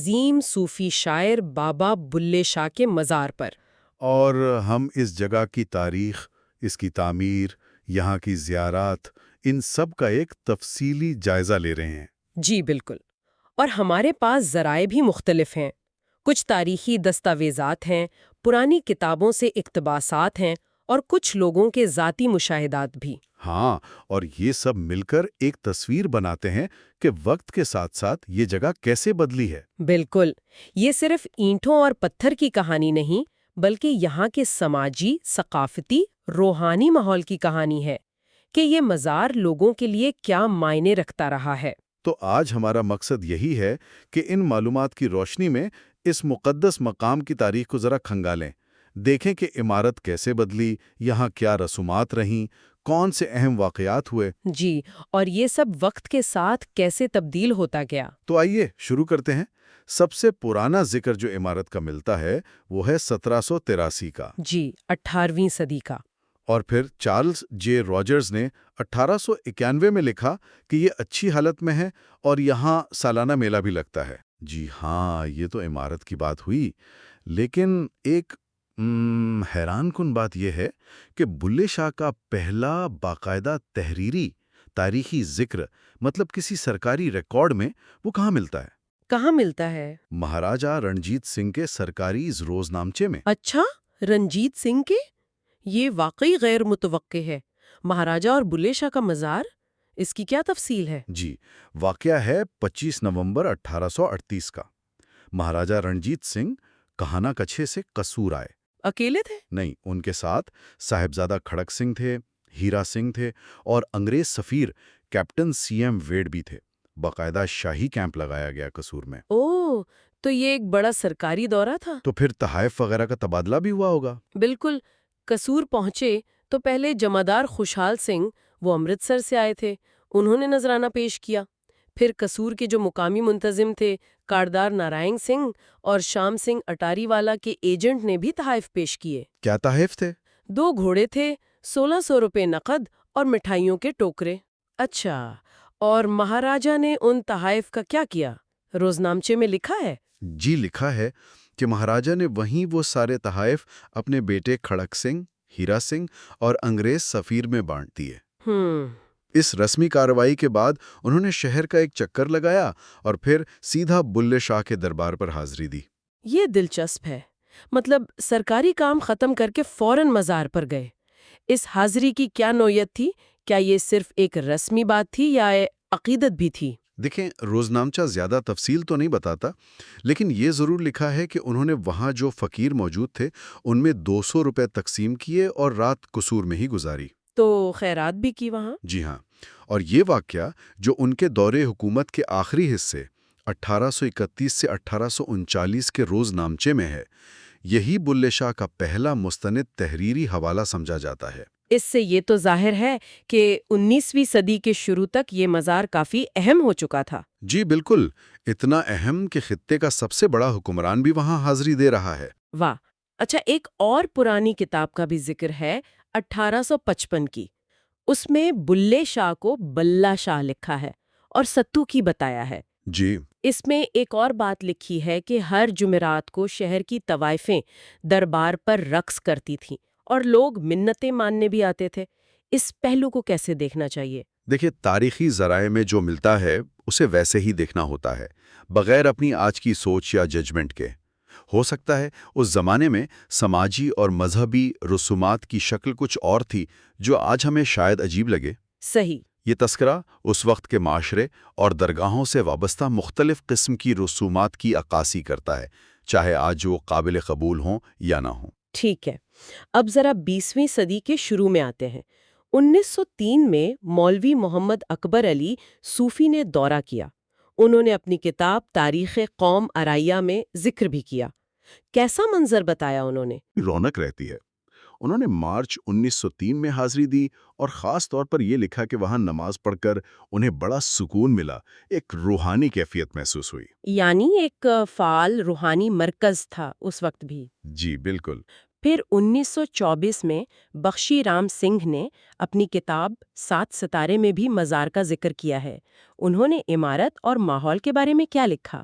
عظیم صوفی شاعر بابا بلے شاہ کے مزار پر۔ اور ہم اس جگہ کی تاریخ، اس کی تعمیر، یہاں کی زیارات، ان سب کا ایک تفصیلی جائزہ لے رہے ہیں۔ جی بالکل۔ اور ہمارے پاس ذرائع بھی مختلف ہیں۔ کچھ تاریخی دستاویزات ہیں، پرانی کتابوں سے اقتباسات ہیں، اور کچھ لوگوں کے ذاتی مشاہدات بھی۔ ہاں، اور یہ سب مل کر ایک تصویر بناتے ہیں کہ وقت کے ساتھ ساتھ یہ جگہ کیسے بدلی ہے۔ بالکل، یہ صرف اینٹوں اور پتھر کی کہانی نہیں، بلکہ یہاں کے سماجی، ثقافتی، روحانی ماحول کی کہانی ہے کہ یہ مزار لوگوں کے لیے کیا معنی رکھتا رہا ہے۔ تو آج ہمارا مقصد یہی ہے کہ ان معلومات کی روشنی میں اس مقدس مقام کی تاریخ کو ذرا کھنگالیں، دیکھیں کہ عمارت کیسے بدلی، یہاں کیا رسومات رہیں، کون سے اہم واقعات ہوئے۔ جی، اور یہ سب وقت کے ساتھ کیسے تبدیل ہوتا گیا۔ تو آئیے شروع کرتے ہیں۔ سب سے پرانا ذکر جو عمارت کا ملتا ہے وہ ہے 1783 کا۔ جی، 18ویں صدی کا۔ اور پھر چارلز جے راجرز نے 1891 میں لکھا کہ یہ اچھی حالت میں ہے اور یہاں سالانہ میلہ بھی لگتا ہے۔ جی ہاں، یہ تو عمارت کی بات ہوئی، لیکن ایک حیران کن بات یہ ہے کہ بلے شاہ کا پہلا باقاعدہ تحریری تاریخی ذکر، مطلب کسی سرکاری ریکارڈ میں، وہ کہاں ملتا ہے؟ کہاں ملتا ہے؟ مہاراجہ رنجیت سنگھ کے سرکاری روزنامچے میں۔ اچھا، رنجیت سنگھ کے؟ یہ واقعی غیر متوقع ہے۔ مہاراجہ اور بلے شاہ کا مزار، اس کی کیا تفصیل ہے؟ جی، واقعہ ہے 25 نومبر 1838 کا۔ مہاراجہ رنجیت سنگھ کہانا کچھے سے قصور آئے۔ اکیلے تھے؟ نہیں، ان کے ساتھ صاحبزادہ کھڑک سنگھ تھے، ہیرا سنگھ تھے، اور انگریز سفیر کیپٹن سی ایم ویڈ بھی تھے۔ باقاعدہ شاہی کیمپ لگایا گیا قصور میں۔ اوہ، تو یہ ایک بڑا سرکاری دورہ تھا۔ تو پھر تحائف وغیرہ کا تبادلہ بھی ہوا ہوگا۔ بالکل، قصور پہنچے تو پہلے جمعدار خوشحال سنگھ، وہ امرتسر سے آئے تھے، انہوں نے نذرانہ پیش کیا۔ پھر قصور کے جو مقامی منتظم تھے، کاردار نارائن سنگھ اور شام سنگھ اٹاری والا کے ایجنٹ نے بھی تحائف پیش کیے۔ کیا تحائف تھے؟ 2 گھوڑے تھے، 1600 روپے نقد اور مٹھائیوں کے ٹوکرے۔ اچھا، اور مہاراجہ نے ان تحائف کا کیا کیا؟ روزنامچے میں لکھا ہے؟ جی، لکھا ہے کہ مہاراجہ نے وہیں وہ سارے تحائف اپنے بیٹے کھڑک سنگھ، ہیرا سنگھ اور انگریز سفیر میں بانٹ دیے۔ اس رسمی کارروائی کے بعد انہوں نے شہر کا ایک چکر لگایا اور پھر سیدھا بلے شاہ کے دربار پر حاضری دی۔ یہ دلچسپ ہے، مطلب سرکاری کام ختم کر کے فوراً مزار پر گئے۔ اس حاضری کی کیا نوعیت تھی؟ کیا یہ صرف ایک رسمی بات تھی یا عقیدت بھی تھی؟ دیکھیں، روزنامچہ زیادہ تفصیل تو نہیں بتاتا، لیکن یہ ضرور لکھا ہے کہ انہوں نے وہاں جو فقیر موجود تھے ان میں 200 روپے تقسیم کیے اور رات قصور میں ہی گزاری۔ تو خیرات بھی کی وہاں؟ جی ہاں، اور یہ واقعہ جو ان کے دور حکومت کے آخری حصے 1831 سے 1839 کے روزنامچے میں ہے، یہی بلے شاہ کا پہلا مستند تحریری حوالہ سمجھا جاتا ہے۔ اس سے یہ تو ظاہر ہے کہ 19ویں صدی کے شروع تک یہ مزار کافی اہم ہو چکا تھا۔ جی بالکل، اتنا اہم کہ خطے کا سب سے بڑا حکمران بھی وہاں حاضری دے رہا ہے۔ واہ، اچھا، ایک اور پرانی کتاب کا بھی ذکر ہے، 1855 کی۔ اس میں بلے شاہ کو بلّا شاہ لکھا ہے اور ستو کی بتایا ہے۔ جی، اس میں ایک اور بات لکھی ہے کہ ہر جمعرات کو شہر کی طوائفیں دربار پر رقص کرتی تھیں اور لوگ منتیں ماننے بھی آتے تھے۔ اس پہلو کو کیسے دیکھنا چاہیے؟ دیکھیں، تاریخی ذرائع میں جو ملتا ہے اسے ویسے ہی دیکھنا ہوتا ہے، بغیر اپنی آج کی سوچ یا ججمنٹ کے۔ ہو سکتا ہے اس زمانے میں سماجی اور مذہبی رسومات کی شکل کچھ اور تھی جو آج ہمیں شاید عجیب لگے۔ صحیح۔ یہ تذکرہ اس وقت کے معاشرے اور درگاہوں سے وابستہ مختلف قسم کی رسومات کی عکاسی کرتا ہے، چاہے آج وہ قابل قبول ہوں یا نہ ہوں۔ ٹھیک ہے، اب ذرا 20ویں صدی کے شروع میں آتے ہیں۔ 1903 میں مولوی محمد اکبر علی صوفی نے دورہ کیا۔ انہوں نے اپنی کتاب تاریخ قوم ارائیہ میں ذکر بھی کیا۔ کیسا منظر بتایا انہوں نے؟ رونق رہتی ہے۔ انہوں نے مارچ 1903 میں حاضری دی اور خاص طور پر یہ لکھا کہ وہاں نماز پڑھ کر انہیں بڑا سکون ملا، ایک روحانی کیفیت محسوس ہوئی۔ یعنی ایک فعال روحانی مرکز تھا اس وقت بھی۔ جی بالکل۔ پھر 1924 میں بخشی رام سنگھ نے اپنی کتاب 7 ستارے میں بھی مزار کا ذکر کیا ہے۔ انہوں نے عمارت اور ماحول کے بارے میں کیا لکھا؟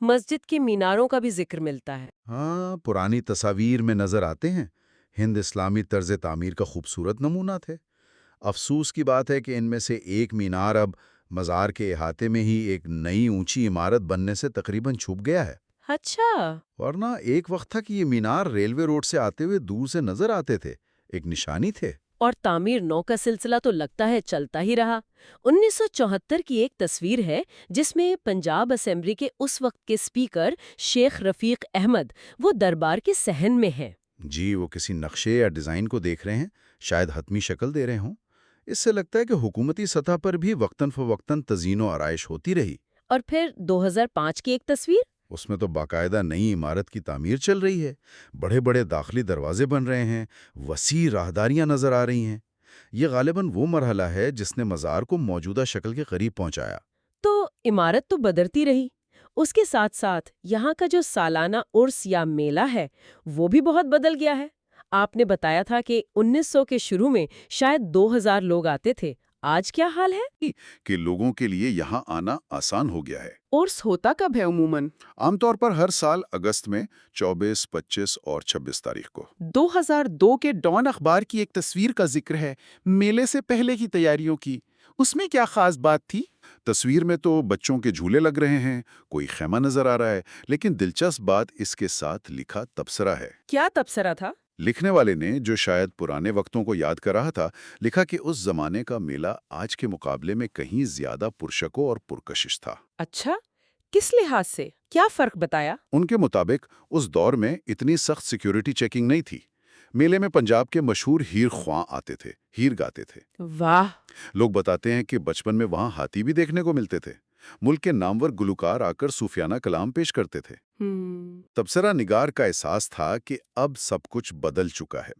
مسجد کے میناروں کا بھی ذکر ملتا ہے۔ ہاں، پرانی تصاویر میں نظر آتے ہیں۔ ہند اسلامی طرز تعمیر کا خوبصورت نمونہ تھے۔ افسوس کی بات ہے کہ ان میں سے ایک مینار اب مزار کے احاطے میں ہی ایک نئی اونچی عمارت بننے سے تقریباً چھپ گیا ہے۔ اچھا۔ ورنہ ایک وقت تھا کہ یہ مینار ریلوے روڈ سے آتے ہوئے دور سے نظر آتے تھے، ایک نشانی تھے۔ اور تعمیر نو کا سلسلہ تو لگتا ہے چلتا ہی رہا۔ 1974 کی ایک تصویر ہے جس میں پنجاب اسمبلی کے اس وقت کے اسپیکر شیخ رفیق احمد وہ دربار کے صحن میں ہیں۔ جی، وہ کسی نقشے یا ڈیزائن کو دیکھ رہے ہیں، شاید حتمی شکل دے رہے ہوں۔ اس سے لگتا ہے کہ حکومتی سطح پر بھی وقتاً فوقتاً تزئین و آرائش ہوتی رہی۔ اور پھر 2005 کی ایک تصویر، اس میں تو باقاعدہ نئی عمارت کی تعمیر چل رہی ہے، بڑے بڑے داخلی دروازے بن رہے ہیں، وسیع راہداریاں نظر آ رہی ہیں۔ یہ غالباً وہ مرحلہ ہے جس نے مزار کو موجودہ شکل کے قریب پہنچایا۔ تو عمارت تو بدرتی رہی، اس کے ساتھ ساتھ یہاں کا جو سالانہ عرس یا میلہ ہے وہ بھی بہت بدل گیا ہے۔ آپ نے بتایا تھا کہ 1900 کے شروع میں شاید 2000 لوگ آتے تھے، آج کیا حال ہے؟ کہ لوگوں کے لیے یہاں آنا آسان ہو گیا ہے۔ عرس ہوتا کب ہے عموماً؟ عام طور پر ہر سال اگست میں 24، 25 اور 26 تاریخ کو۔ 2002 کے ڈان اخبار کی ایک تصویر کا ذکر ہے، میلے سے پہلے کی تیاریوں کی۔ اس میں کیا خاص بات تھی؟ تصویر میں تو بچوں کے جھولے لگ رہے ہیں، کوئی خیمہ نظر آ رہا ہے، لیکن دلچسپ بات اس کے ساتھ لکھا تبصرہ ہے۔ کیا تبصرہ تھا؟ لکھنے والے نے، جو شاید پرانے وقتوں کو یاد کر رہا تھا، لکھا کہ اس زمانے کا میلہ آج کے مقابلے میں کہیں زیادہ پرشکو اور پرکشش تھا۔ اچھا، کس لحاظ سے؟ کیا فرق بتایا؟ ان کے مطابق اس دور میں اتنی سخت سیکیورٹی چیکنگ نہیں تھی۔ میلے میں پنجاب کے مشہور ہیر خواں آتے تھے، ہیر گاتے تھے۔ واہ! لوگ بتاتے ہیں کہ بچپن میں وہاں ہاتھی بھی دیکھنے کو ملتے تھے۔ ملک کے نامور گلوکار آ کر صوفیانہ کلام پیش کرتے تھے۔ تبصرہ نگار کا احساس تھا کہ اب سب کچھ بدل چکا ہے۔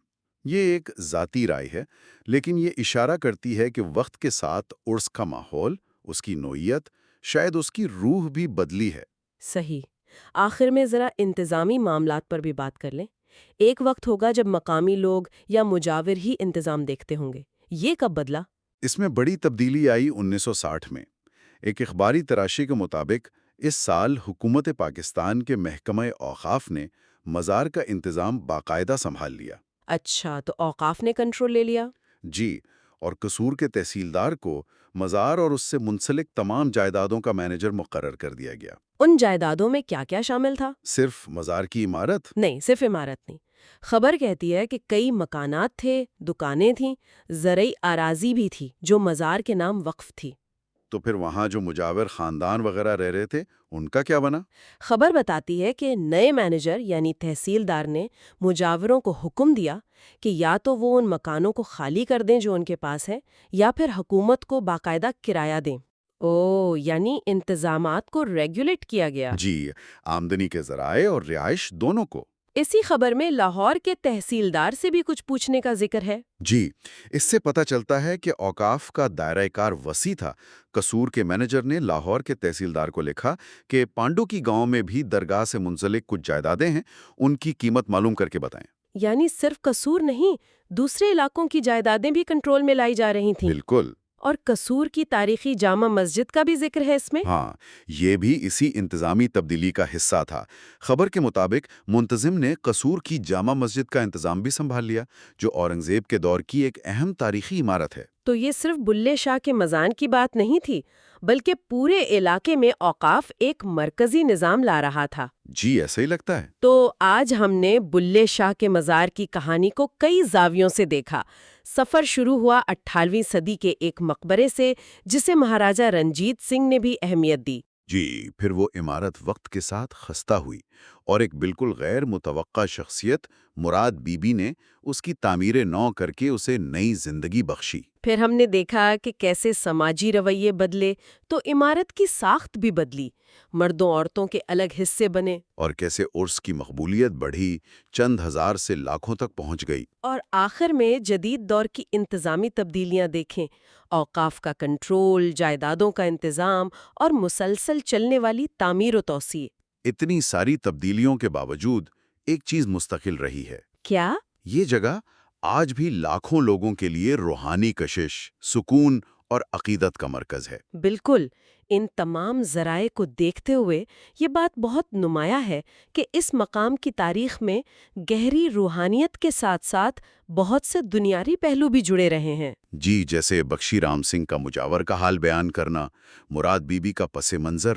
یہ ایک ذاتی رائے ہے، لیکن یہ اشارہ کرتی ہے کہ وقت کے ساتھ عرس کا ماحول، اس کی نوعیت، شاید اس کی روح بھی بدلی ہے۔ صحیح۔ آخر میں ذرا انتظامی معاملات پر بھی بات کر لیں۔ ایک وقت ہوگا جب مقامی لوگ یا مجاور ہی انتظام دیکھتے ہوں گے، یہ کب بدلا؟ اس میں بڑی تبدیلی آئی 1960 میں۔ ایک اخباری تراشی کے مطابق اس سال حکومت پاکستان کے محکمہ اوقاف نے مزار کا انتظام باقاعدہ سنبھال لیا۔ اچھا، تو اوقاف نے کنٹرول لے لیا؟ جی، اور قصور کے تحصیلدار کو مزار اور اس سے منسلک تمام جائیدادوں کا مینیجر مقرر کر دیا گیا۔ ان جائیدادوں میں کیا کیا شامل تھا؟ صرف مزار کی عمارت؟ نہیں، صرف عمارت نہیں۔ خبر کہتی ہے کہ کئی مکانات تھے، دکانیں تھیں، زرعی اراضی بھی تھی جو مزار کے نام وقف تھی۔ تو پھر وہاں جو مجاور خاندان وغیرہ رہ رہے تھے، ان کا کیا بنا؟ خبر بتاتی ہے کہ نئے مینیجر یعنی تحصیلدار نے مجاوروں کو حکم دیا کہ یا تو وہ ان مکانوں کو خالی کر دیں جو ان کے پاس ہے، یا پھر حکومت کو باقاعدہ کرایہ دیں۔ یعنی انتظامات کو ریگولیٹ کیا گیا۔ جی، آمدنی کے ذرائع اور رہائش دونوں کو۔ اسی خبر میں لاہور کے تحصیلدار سے بھی کچھ پوچھنے کا ذکر ہے۔ جی، اس سے پتہ چلتا ہے کہ اوقاف کا دائرہ کار وسیع تھا۔ قصور کے مینیجر نے لاہور کے تحصیلدار کو لکھا کہ پانڈو کی گاؤں میں بھی درگاہ سے منسلک کچھ جائیدادیں ہیں، ان کی قیمت معلوم کر کے بتائیں۔ یعنی صرف قصور نہیں، دوسرے علاقوں کی جائیدادیں بھی کنٹرول میں لائی جا رہی تھیں۔ بالکل۔ اور قصور کی تاریخی جامع مسجد کا بھی ذکر ہے اس میں؟ ہاں، یہ بھی اسی انتظامی تبدیلی کا حصہ تھا۔ خبر کے مطابق منتظم نے قصور کی جامع مسجد کا انتظام بھی سنبھال لیا، جو اورنگزیب کے دور کی ایک اہم تاریخی عمارت ہے۔ تو یہ صرف بلے شاہ کے مزان کی بات نہیں تھی، بلکہ پورے علاقے میں اوقاف ایک مرکزی نظام لا رہا تھا۔ جی، ایسا ہی لگتا ہے۔ تو آج ہم نے بلے شاہ کے مزار کی کہانی کو کئی زاویوں سے دیکھا۔ سفر شروع ہوا 18ویں صدی کے ایک مقبرے سے جسے مہاراجہ رنجیت سنگھ نے بھی اہمیت دی۔ جی، پھر وہ عمارت وقت کے ساتھ خستہ ہوئی، اور ایک بالکل غیر متوقع شخصیت مراد بی بی نے اس کی تعمیر نو کر کے اسے نئی زندگی بخشی۔ پھر ہم نے دیکھا کہ کیسے سماجی رویے بدلے تو عمارت کی ساخت بھی بدلی، مردوں عورتوں کے الگ حصے بنے، اور کیسے عرس کی مقبولیت بڑھی، چند ہزار سے لاکھوں تک پہنچ گئی۔ اور آخر میں جدید دور کی انتظامی تبدیلیاں دیکھیں، اوقاف کا کنٹرول، جائیدادوں کا انتظام اور مسلسل چلنے والی تعمیر و توسیع۔ اتنی ساری تبدیلیوں کے باوجود ایک چیز مستقل رہی ہے۔ کیا؟ یہ جگہ آج بھی لاکھوں لوگوں کے لیے روحانی کشش، سکون اور عقیدت کا مرکز ہے۔ بالکل، ان تمام ذرائع کو دیکھتے ہوئے یہ بات بہت نمایاں ہے کہ اس مقام کی تاریخ میں گہری روحانیت کے ساتھ ساتھ بہت سے دنیاری پہلو بھی جڑے رہے ہیں۔ جی، جیسے بخشی رام سنگھ کا مجاور کا حال بیان کرنا، مراد بی بی کا پس منظر،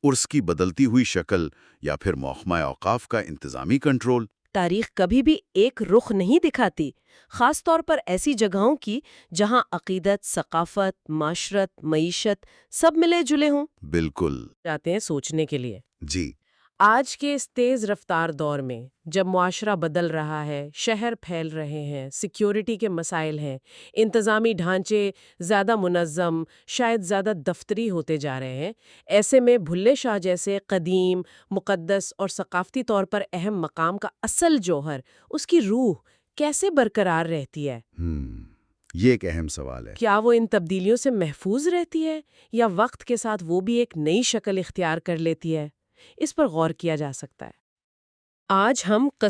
عرس کی بدلتی ہوئی شکل، یا پھر محکمہ اوقاف کا انتظامی کنٹرول۔ تاریخ کبھی بھی ایک رخ نہیں دکھاتی، خاص طور پر ایسی جگہوں کی جہاں عقیدت، ثقافت، معاشرت، معیشت سب ملے جلے ہوں۔ بالکل۔ جاتے ہیں سوچنے کے لیے۔ جی، آج کے اس تیز رفتار دور میں جب معاشرہ بدل رہا ہے، شہر پھیل رہے ہیں، سیکیورٹی کے مسائل ہیں، انتظامی ڈھانچے زیادہ منظم، شاید زیادہ دفتری ہوتے جا رہے ہیں، ایسے میں بھلے شاہ جیسے قدیم، مقدس اور ثقافتی طور پر اہم مقام کا اصل جوہر، اس کی روح کیسے برقرار رہتی ہے؟ یہ ایک اہم سوال ہے۔ کیا وہ ان تبدیلیوں سے محفوظ رہتی ہے یا وقت کے ساتھ وہ بھی ایک نئی شکل اختیار کر لیتی ہے؟ اس پر غور کیا جا سکتا ہے۔ آج ہم